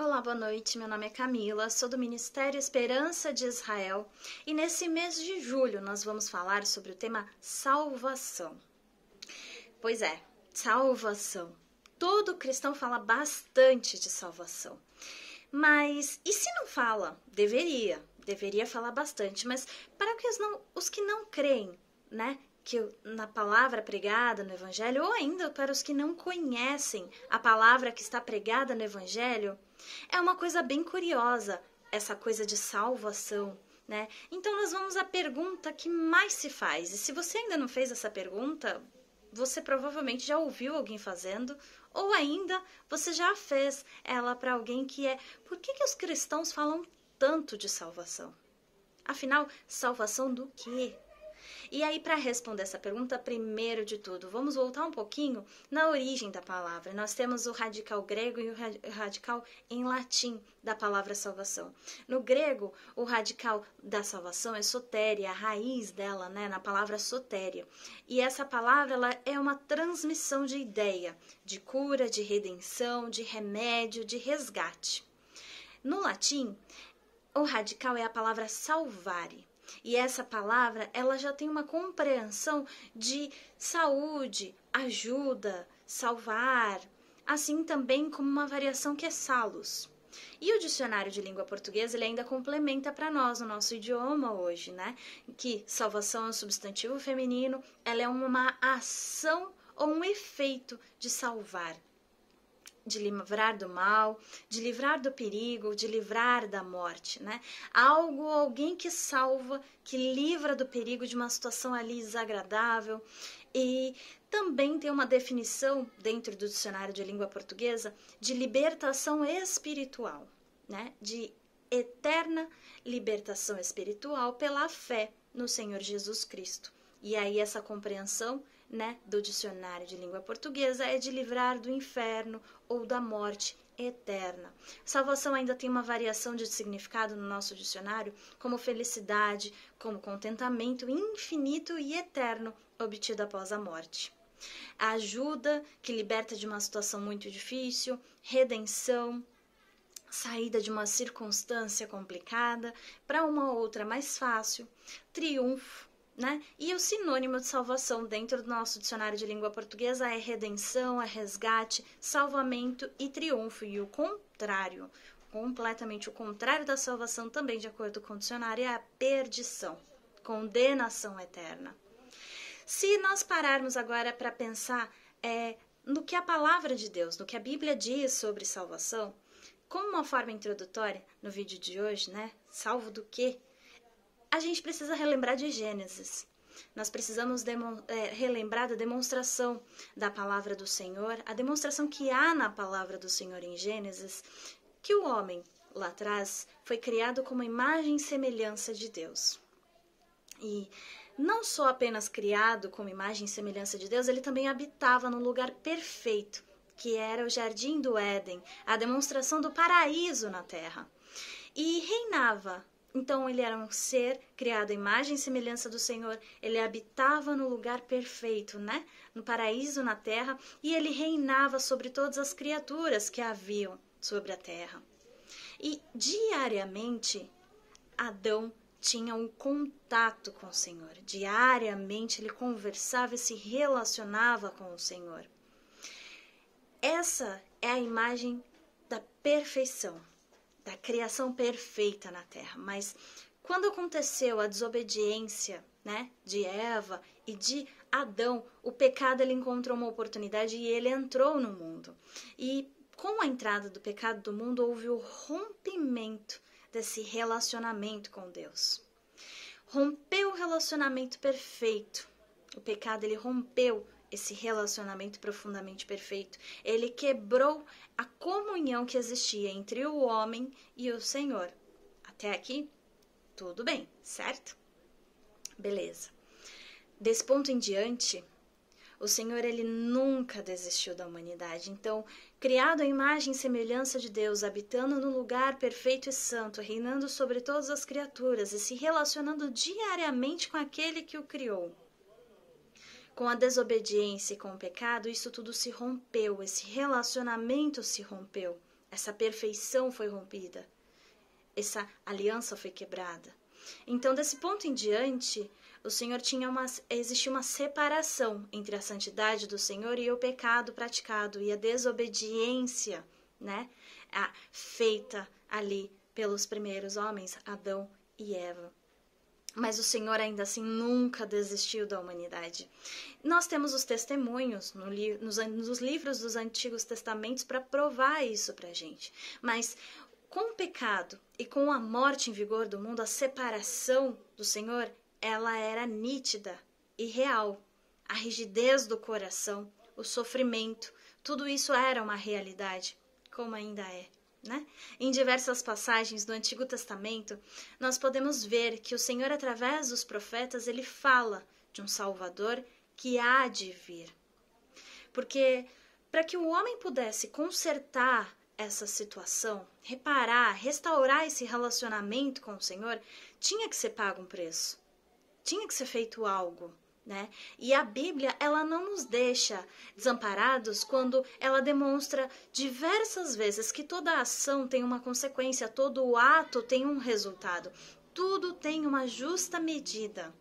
Olá, boa noite. Meu nome é Camila, sou do Ministério Esperança de Israel e nesse mês de julho nós vamos falar sobre o tema salvação. Pois é, salvação. Todo cristão fala bastante de salvação. Mas e se não fala? Deveria falar bastante, mas para os que não creem, né? Na palavra pregada no Evangelho, ou ainda para os que não conhecem a palavra que está pregada no Evangelho, é uma coisa bem curiosa, essa coisa de salvação, né? Então nós vamos à pergunta que mais se faz. E se você ainda não fez essa pergunta, você provavelmente já ouviu alguém fazendo, ou ainda você já fez ela para alguém por que os cristãos falam tanto de salvação? Afinal, salvação do quê? E aí, para responder essa pergunta, primeiro de tudo, vamos voltar um pouquinho na origem da palavra. Nós temos o radical grego e o radical em latim da palavra salvação. No grego, o radical da salvação é sotéria, a raiz dela, né, na palavra sotéria. E essa palavra ela é uma transmissão de ideia, de cura, de redenção, de remédio, de resgate. No latim, o radical é a palavra salvare. E essa palavra, ela já tem uma compreensão de saúde, ajuda, salvar, assim também como uma variação que é salus. E o dicionário de língua portuguesa, ele ainda complementa para nós, o nosso idioma hoje, né? Que salvação é um substantivo feminino, ela é uma ação ou um efeito de salvar, de livrar do mal, de livrar do perigo, de livrar da morte, né? Alguém que salva, que livra do perigo de uma situação ali desagradável. E também tem uma definição dentro do dicionário de língua portuguesa de libertação espiritual, né? De eterna libertação espiritual pela fé no Senhor Jesus Cristo. E aí essa compreensão, né, do dicionário de língua portuguesa é de livrar do inferno ou da morte eterna. Salvação ainda tem uma variação de significado no nosso dicionário, como felicidade, como contentamento infinito e eterno obtido após a morte. A ajuda que liberta de uma situação muito difícil, redenção, saída de uma circunstância complicada para uma outra mais fácil, triunfo, né? E o sinônimo de salvação dentro do nosso dicionário de língua portuguesa é redenção, é resgate, salvamento e triunfo. E o contrário, completamente o contrário da salvação também, de acordo com o dicionário, é a perdição, condenação eterna. Se nós pararmos agora para pensar no que a palavra de Deus, no que a Bíblia diz sobre salvação, como uma forma introdutória no vídeo de hoje, né? Salvo do quê? A gente precisa relembrar de Gênesis. Nós precisamos relembrar da demonstração da palavra do Senhor, a demonstração que há na palavra do Senhor em Gênesis, que o homem, lá atrás, foi criado como imagem e semelhança de Deus. E não só apenas criado como imagem e semelhança de Deus, ele também habitava num lugar perfeito, que era o Jardim do Éden, a demonstração do paraíso na terra. E reinava. Então ele era um ser criado à imagem e semelhança do Senhor, ele habitava no lugar perfeito, né? No paraíso na terra, e ele reinava sobre todas as criaturas que haviam sobre a terra. E diariamente Adão tinha um contato com o Senhor, diariamente ele conversava e se relacionava com o Senhor. Essa é a imagem da perfeição, da criação perfeita na Terra. Mas quando aconteceu a desobediência, né, de Eva e de Adão, o pecado ele encontrou uma oportunidade e ele entrou no mundo. E com a entrada do pecado do mundo houve o rompimento desse relacionamento com Deus. Rompeu o relacionamento perfeito. O pecado ele rompeu esse relacionamento profundamente perfeito. Ele quebrou a comunhão que existia entre o homem e o Senhor. Até aqui, tudo bem, certo? Beleza. Desse ponto em diante, o Senhor ele nunca desistiu da humanidade. Então, criado à imagem e semelhança de Deus, habitando no lugar perfeito e santo, reinando sobre todas as criaturas e se relacionando diariamente com aquele que o criou. Com a desobediência e com o pecado, isso tudo se rompeu, esse relacionamento se rompeu essa perfeição foi rompida, essa aliança foi quebrada. Então, desse ponto em diante, o Senhor existia uma separação entre a santidade do Senhor e o pecado praticado e a desobediência, né, feita ali pelos primeiros homens, Adão e Eva. Mas o Senhor ainda assim nunca desistiu da humanidade. Nós temos os testemunhos nos livros dos Antigos Testamentos para provar isso para a gente. Mas com o pecado e com a morte em vigor do mundo, a separação do Senhor, ela era nítida e real. A rigidez do coração, o sofrimento, tudo isso era uma realidade, como ainda é. Né? Em diversas passagens do Antigo Testamento, nós podemos ver que o Senhor, através dos profetas, ele fala de um Salvador que há de vir. Porque para que o homem pudesse consertar essa situação, reparar, restaurar esse relacionamento com o Senhor, tinha que ser pago um preço, tinha que ser feito algo. Né? E a Bíblia, ela não nos deixa desamparados quando ela demonstra diversas vezes que toda ação tem uma consequência, todo ato tem um resultado, tudo tem uma justa medida.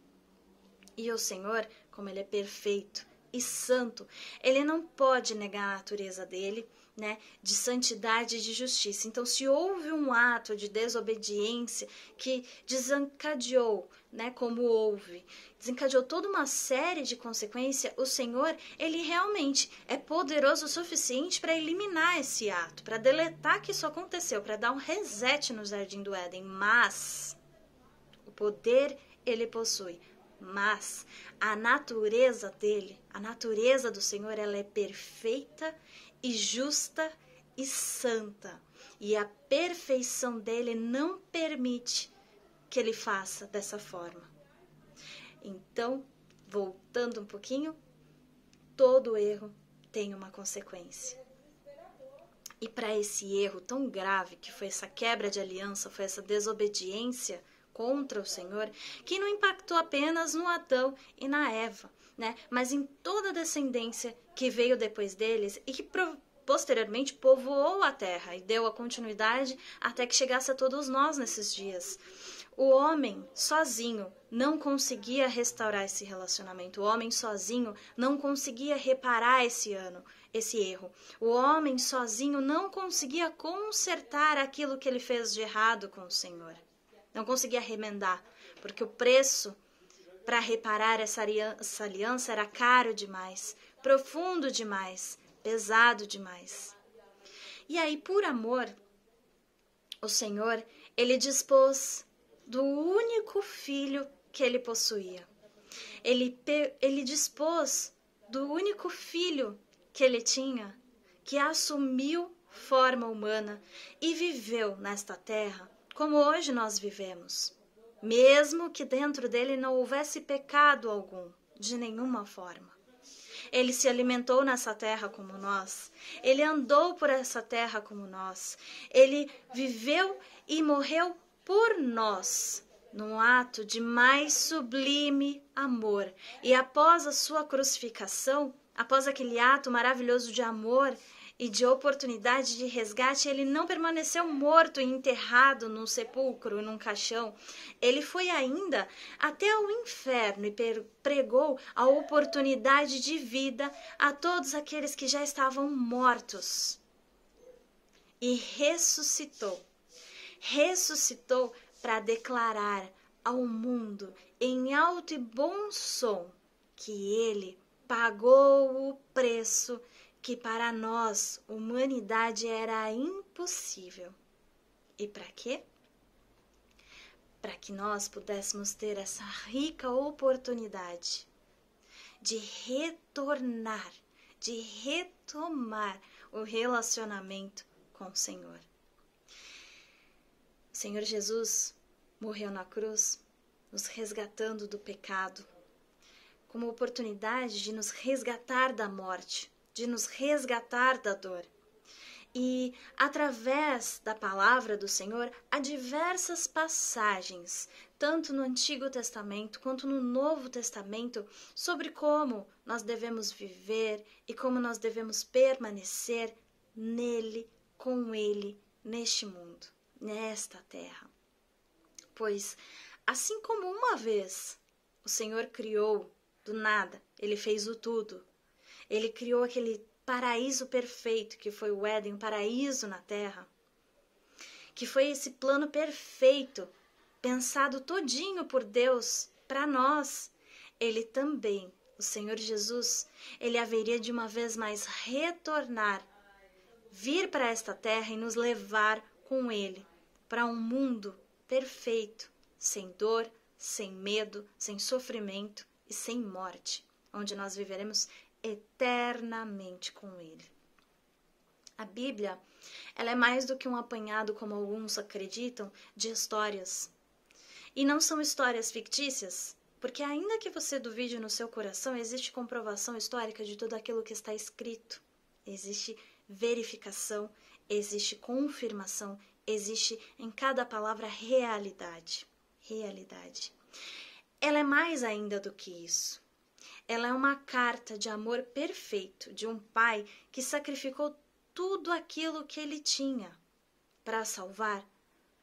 E o Senhor, como ele é perfeito e santo, ele não pode negar a natureza dele, né, de santidade e de justiça. Então, se houve um ato de desobediência que desencadeou, né, como houve, desencadeou toda uma série de consequências, o Senhor, ele realmente é poderoso o suficiente para eliminar esse ato, para deletar que isso aconteceu, para dar um reset no Jardim do Éden. Mas o poder ele possui. Mas a natureza dele, a natureza do Senhor, ela é perfeita e justa e santa. E a perfeição dele não permite que ele faça dessa forma. Então, voltando um pouquinho, todo erro tem uma consequência. E para esse erro tão grave, que foi essa quebra de aliança, foi essa desobediência contra o Senhor, que não impactou apenas no Adão e na Eva, né? Mas em toda a descendência que veio depois deles e que posteriormente povoou a terra e deu a continuidade até que chegasse a todos nós nesses dias. O homem sozinho não conseguia restaurar esse relacionamento. O homem sozinho não conseguia reparar esse erro. O homem sozinho não conseguia consertar aquilo que ele fez de errado com o Senhor. Não conseguia remendar, porque o preço para reparar essa aliança era caro demais, profundo demais, pesado demais. E aí, por amor, o Senhor, ele dispôs do único filho que ele possuía. Ele dispôs do único filho que ele tinha, que assumiu forma humana e viveu nesta terra como hoje nós vivemos, mesmo que dentro dele não houvesse pecado algum, de nenhuma forma. Ele se alimentou nessa terra como nós, ele andou por essa terra como nós, ele viveu e morreu por nós, num ato de mais sublime amor. E após a sua crucificação, após aquele ato maravilhoso de amor e de oportunidade de resgate, ele não permaneceu morto e enterrado num sepulcro, num caixão. Ele foi ainda até o inferno e pregou a oportunidade de vida a todos aqueles que já estavam mortos. E ressuscitou. Ressuscitou para declarar ao mundo em alto e bom som que ele pagou o preço que para nós, humanidade, era impossível. E para quê? Para que nós pudéssemos ter essa rica oportunidade de retornar, de retomar o relacionamento com o Senhor. O Senhor Jesus morreu na cruz, nos resgatando do pecado, como oportunidade de nos resgatar da morte, de nos resgatar da dor. E através da palavra do Senhor, há diversas passagens, tanto no Antigo Testamento quanto no Novo Testamento, sobre como nós devemos viver e como nós devemos permanecer nele com Ele neste mundo, nesta terra. Pois, assim como uma vez o Senhor criou do nada, Ele fez o tudo. Ele criou aquele paraíso perfeito que foi o Éden, um paraíso na terra, que foi esse plano perfeito, pensado todinho por Deus para nós. Ele também, o Senhor Jesus, ele haveria de uma vez mais retornar, vir para esta terra e nos levar com ele para um mundo perfeito, sem dor, sem medo, sem sofrimento e sem morte, onde nós viveremos eternamente com ele. A Bíblia, ela é mais do que um apanhado, como alguns acreditam, de histórias. E não são histórias fictícias, porque ainda que você duvide no seu coração, existe comprovação histórica de tudo aquilo que está escrito. Existe verificação, existe confirmação, existe em cada palavra realidade. Realidade. Ela é mais ainda do que isso. Ela é uma carta de amor perfeito de um pai que sacrificou tudo aquilo que ele tinha para salvar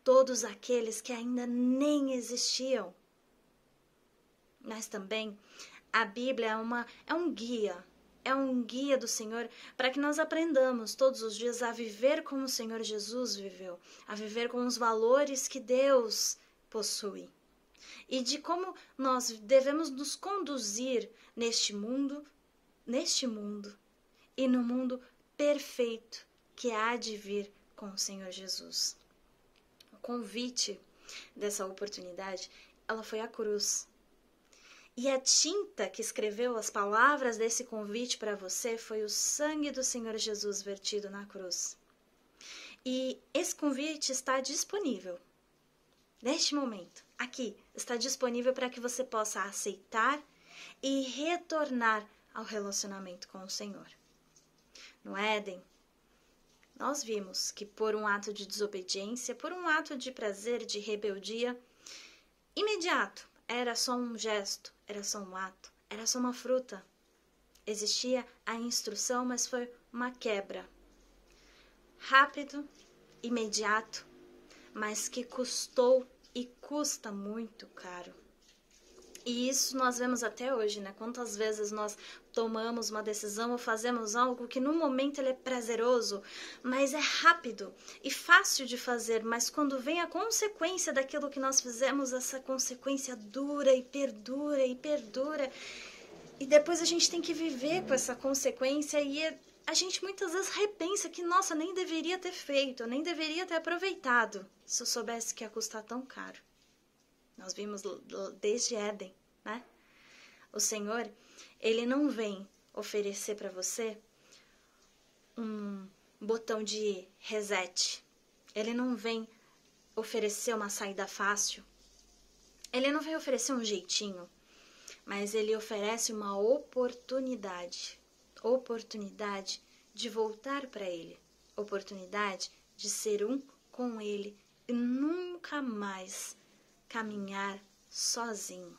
todos aqueles que ainda nem existiam. Mas também a Bíblia é um guia do Senhor para que nós aprendamos todos os dias a viver como o Senhor Jesus viveu, a viver com os valores que Deus possui e de como nós devemos nos conduzir neste mundo e no mundo perfeito que há de vir com o Senhor Jesus. O convite dessa oportunidade, ela foi a cruz. E a tinta que escreveu as palavras desse convite para você foi o sangue do Senhor Jesus vertido na cruz. E esse convite está disponível. Neste momento, aqui, está disponível para que você possa aceitar e retornar ao relacionamento com o Senhor. No Éden, nós vimos que por um ato de desobediência, por um ato de prazer, de rebeldia, imediato, era só um gesto, era só um ato, era só uma fruta. Existia a instrução, mas foi uma quebra. Rápido, imediato, mas que custou e custa muito caro. E isso nós vemos até hoje, né? Quantas vezes nós tomamos uma decisão ou fazemos algo que no momento ele é prazeroso, mas é rápido e fácil de fazer, mas quando vem a consequência daquilo que nós fizemos, essa consequência dura e perdura e perdura. E depois a gente tem que viver com essa consequência e a gente muitas vezes repensa que, nossa, nem deveria ter feito, nem deveria ter aproveitado, se eu soubesse que ia custar tão caro. Nós vimos desde Éden, né? O Senhor, ele não vem oferecer para você um botão de reset. Ele não vem oferecer uma saída fácil. Ele não vem oferecer um jeitinho, mas ele oferece uma oportunidade. Oportunidade de voltar para ele. Oportunidade de ser um com ele e nunca mais caminhar sozinho.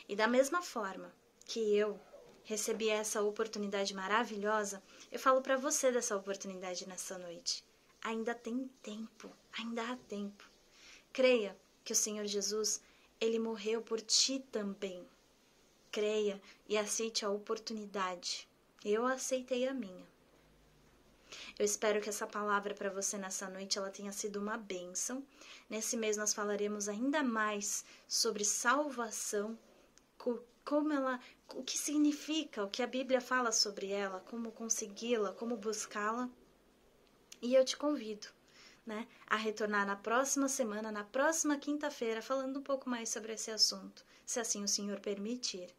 E da mesma forma que eu recebi essa oportunidade maravilhosa, eu falo para você dessa oportunidade nessa noite. Ainda tem tempo, ainda há tempo. Creia que o Senhor Jesus, ele morreu por ti também. Creia e aceite a oportunidade. Eu aceitei a minha. Eu espero que essa palavra para você nessa noite ela tenha sido uma bênção. Nesse mês nós falaremos ainda mais sobre salvação, como ela, o que significa, o que a Bíblia fala sobre ela, como consegui-la, como buscá-la. E eu te convido, né, a retornar na próxima semana, na próxima quinta-feira, falando um pouco mais sobre esse assunto, se assim o Senhor permitir.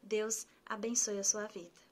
Deus abençoe a sua vida.